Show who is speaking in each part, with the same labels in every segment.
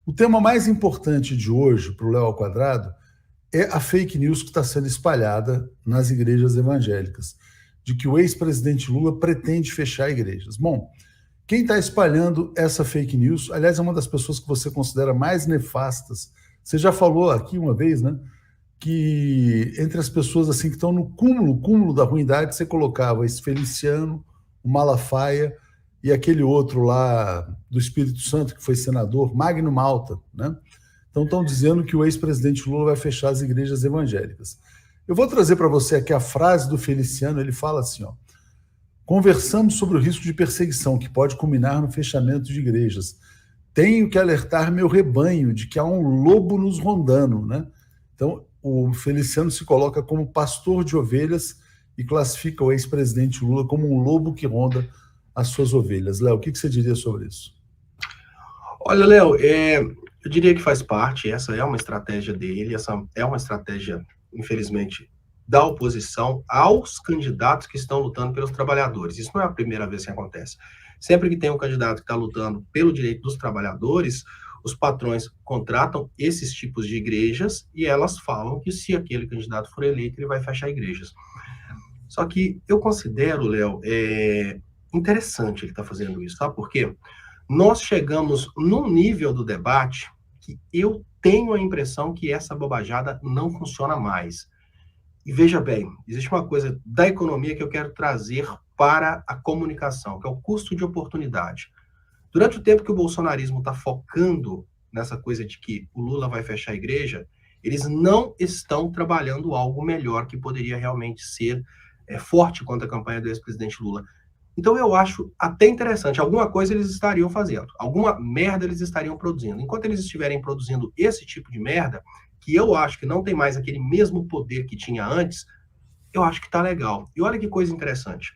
Speaker 1: O tema mais importante de hoje para o Léo ao Quadrado é a fake news que está sendo espalhada nas igrejas evangélicas, de que o ex-presidente Lula pretende fechar igrejas. Bom, quem está espalhando essa fake news, aliás, é uma das pessoas que você considera mais nefastas. Você já falou aqui uma vez, né, que entre as pessoas assim que estão no cúmulo da ruindade, você colocava esse Feliciano, o Malafaia e aquele outro lá do Espírito Santo, que foi senador, Magno Malta, né? Então estão dizendo que o ex-presidente Lula vai fechar as igrejas evangélicas. Eu vou trazer para você aqui a frase do Feliciano, ele fala assim, ó: conversamos sobre o risco de perseguição que pode culminar no fechamento de igrejas. Tenho que alertar meu rebanho de que há um lobo nos rondando, né? Então, o Feliciano se coloca como pastor de ovelhas e classifica o ex-presidente Lula como um lobo que ronda as suas ovelhas. Léo, o que você diria sobre isso?
Speaker 2: Olha, Léo, eu diria que faz parte, essa é uma estratégia dele, essa é uma estratégia, infelizmente, da oposição aos candidatos que estão lutando pelos trabalhadores. Isso não é a primeira vez que acontece. Sempre que tem um candidato que está lutando pelo direito dos trabalhadores, os patrões contratam esses tipos de igrejas e elas falam que se aquele candidato for eleito, ele vai fechar igrejas. Só que eu considero, Léo, interessante ele estar fazendo isso, sabe por quê? Nós chegamos num nível do debate que eu tenho a impressão que essa bobajada não funciona mais. E veja bem, existe uma coisa da economia que eu quero trazer para a comunicação, que é o custo de oportunidade. Durante o tempo que o bolsonarismo está focando nessa coisa de que o Lula vai fechar a igreja, eles não estão trabalhando algo melhor que poderia realmente ser forte contra a campanha do ex-presidente Lula. Então eu acho até interessante, alguma coisa eles estariam fazendo, alguma merda eles estariam produzindo. Enquanto eles estiverem produzindo esse tipo de merda, que eu acho que não tem mais aquele mesmo poder que tinha antes, eu acho que tá legal. E olha que coisa interessante.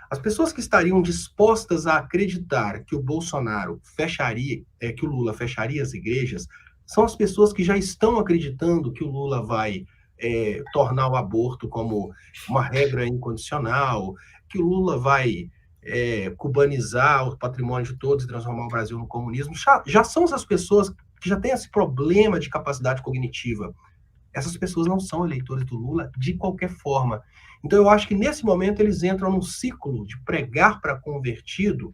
Speaker 2: As pessoas que estariam dispostas a acreditar que o Bolsonaro fecharia, que o Lula fecharia as igrejas, são as pessoas que já estão acreditando que o Lula vai tornar o aborto como uma regra incondicional, que o Lula vai cubanizar o patrimônio de todos e transformar o Brasil no comunismo. Já são essas pessoas que já têm esse problema de capacidade cognitiva. Essas pessoas não são eleitores do Lula de qualquer forma. Então, eu acho que nesse momento eles entram num ciclo de pregar para convertido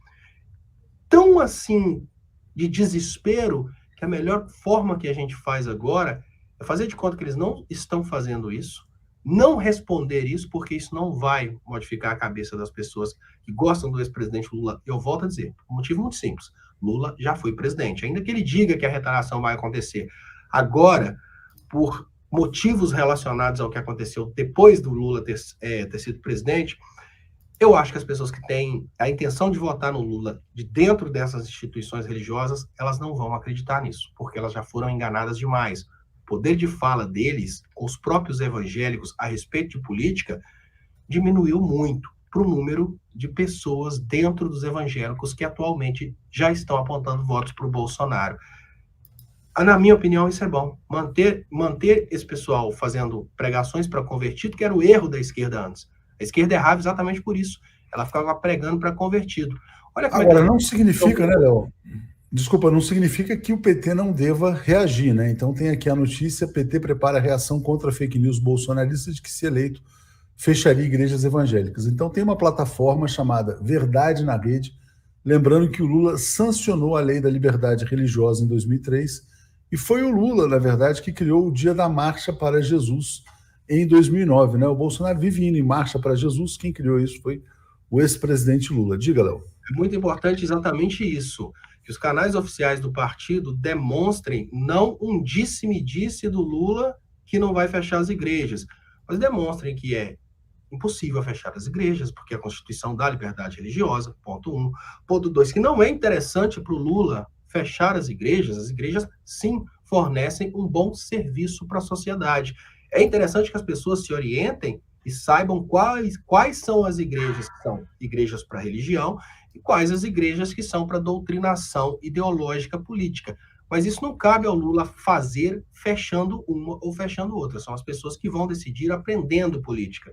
Speaker 2: tão assim de desespero que a melhor forma que a gente faz agora é fazer de conta que eles não estão fazendo isso, não responder isso, porque isso não vai modificar a cabeça das pessoas que gostam do ex-presidente Lula. Eu volto a dizer, por um motivo muito simples. Lula já foi presidente, ainda que ele diga que a retaliação vai acontecer. Agora, por motivos relacionados ao que aconteceu depois do Lula ter sido presidente, eu acho que as pessoas que têm a intenção de votar no Lula de dentro dessas instituições religiosas, elas não vão acreditar nisso, porque elas já foram enganadas demais. O poder de fala deles, com os próprios evangélicos, a respeito de política, diminuiu muito para o número de pessoas dentro dos evangélicos que atualmente já estão apontando votos para o Bolsonaro. Na minha opinião, isso é bom. Manter esse pessoal fazendo pregações para convertido, que era o erro da esquerda antes. A esquerda errava exatamente por isso. Ela ficava pregando para convertido.
Speaker 1: Olha como agora, não significa, né, Léo? Desculpa, não significa que o PT não deva reagir, né? Então tem aqui a notícia: PT prepara reação contra a fake news bolsonarista de que, se eleito, fecharia igrejas evangélicas. Então tem uma plataforma chamada Verdade na Rede, lembrando que o Lula sancionou a Lei da Liberdade Religiosa em 2003 e foi o Lula, na verdade, que criou o Dia da Marcha para Jesus em 2009, né? O Bolsonaro vive indo em Marcha para Jesus, quem criou isso foi o ex-presidente Lula. Diga, Léo.
Speaker 2: É muito importante exatamente isso, que os canais oficiais do partido demonstrem não um disse-me-disse do Lula que não vai fechar as igrejas, mas demonstrem que é impossível fechar as igrejas, porque a Constituição dá liberdade religiosa, ponto 1. Ponto 2, que não é interessante para o Lula fechar as igrejas sim fornecem um bom serviço para a sociedade. É interessante que as pessoas se orientem e saibam quais são as igrejas que são igrejas para religião e quais as igrejas que são para doutrinação ideológica política. Mas isso não cabe ao Lula fazer fechando uma ou fechando outra. São as pessoas que vão decidir aprendendo política.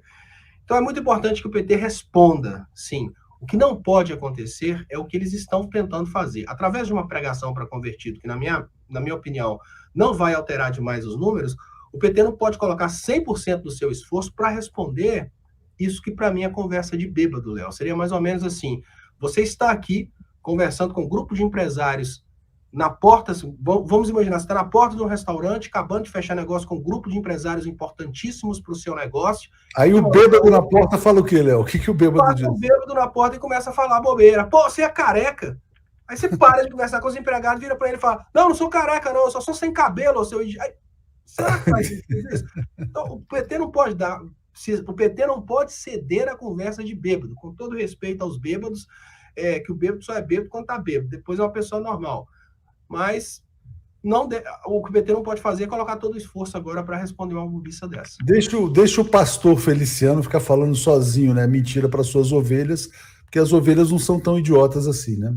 Speaker 2: Então é muito importante que o PT responda, sim. O que não pode acontecer é o que eles estão tentando fazer. Através de uma pregação para convertido, que na minha opinião não vai alterar demais os números, o PT não pode colocar 100% do seu esforço para responder isso que para mim é conversa de bêbado, Léo. Seria mais ou menos assim, você está aqui conversando com um grupo de empresários na porta, vamos imaginar, você está na porta de um restaurante, acabando de fechar negócio com um grupo de empresários importantíssimos para o seu negócio.
Speaker 1: Aí o bêbado na porta fala o quê, Léo? O que o bêbado diz?
Speaker 2: O bêbado na porta e começa a falar bobeira. Pô, você é careca? Aí você para de conversar com os empregados, vira para ele e fala, não sou careca não, eu só sou sem cabelo, seu idiota. Será que faz isso? Então, o PT não pode dar... O PT não pode ceder à conversa de bêbado, com todo respeito aos bêbados, que o bêbado só é bêbado quando está bêbado, depois é uma pessoa normal. Mas o que o PT não pode fazer é colocar todo o esforço agora para responder uma bobiça dessa.
Speaker 1: Deixa o pastor Feliciano ficar falando sozinho, né? Mentira para suas ovelhas, porque as ovelhas não são tão idiotas assim, né?